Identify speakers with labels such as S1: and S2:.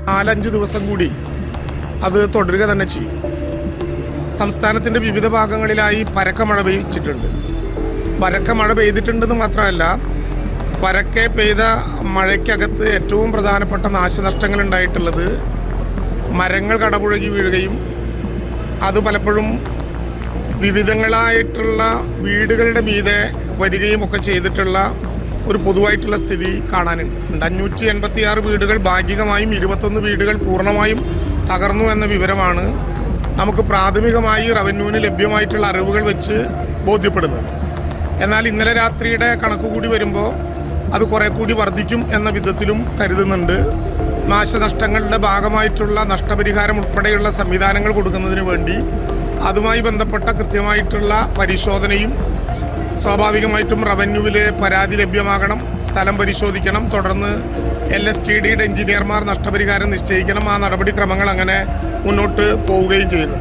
S1: 4-5 ദിവസം കൂടി അത് തുടരുക തന്നെ ചെയ്യും. സംസ്ഥാനത്തിൻ്റെ വിവിധ ഭാഗങ്ങളിലായി പരക്കെ മഴ പെയ്ച്ചിട്ടുണ്ട്. പരക്കെ മഴ പെയ്തിട്ടുണ്ടെന്ന് മാത്രമല്ല, പരക്കെ പെയ്ത മഴയ്ക്കകത്ത് ഏറ്റവും പ്രധാനപ്പെട്ട നാശനഷ്ടങ്ങൾ ഉണ്ടായിട്ടുള്ളത് മരങ്ങൾ കടപുഴകി വീഴുകയും അത് പലപ്പോഴും വിവിധങ്ങളായിട്ടുള്ള വീടുകളുടെ മീതെ വരികയും ഒക്കെ ചെയ്തിട്ടുള്ള ഒരു പൊതുവായിട്ടുള്ള സ്ഥിതി കാണാനുണ്ട്. 586 വീടുകൾ ഭാഗികമായും 21 വീടുകൾ പൂർണ്ണമായും തകർന്നു എന്ന വിവരമാണ് നമുക്ക് പ്രാഥമികമായി റവന്യൂവിന് ലഭ്യമായിട്ടുള്ള അറിവുകൾ വെച്ച് ബോധ്യപ്പെടുന്നത്. എന്നാൽ ഇന്നലെ രാത്രിയുടെ കണക്കുകൂടി വരുമ്പോൾ അത് കുറെ കൂടി വർദ്ധിക്കും എന്ന വിധത്തിലും കരുതുന്നുണ്ട്. നാശനഷ്ടങ്ങളുടെ ഭാഗമായിട്ടുള്ള നഷ്ടപരിഹാരം ഉൾപ്പെടെയുള്ള സംവിധാനങ്ങൾ കൊടുക്കുന്നതിന് വേണ്ടി അതുമായി ബന്ധപ്പെട്ട കൃത്യമായിട്ടുള്ള പരിശോധനയും, സ്വാഭാവികമായിട്ടും റവന്യൂവിൽ പരാതി ലഭ്യമാകണം, സ്ഥലം പരിശോധിക്കണം, തുടർന്ന് LSTDയുടെ എഞ്ചിനീയർമാർ നഷ്ടപരിഹാരം നിശ്ചയിക്കണം. ആ നടപടിക്രമങ്ങൾ അങ്ങനെ മുന്നോട്ട് പോവുകയും ചെയ്യുന്നു.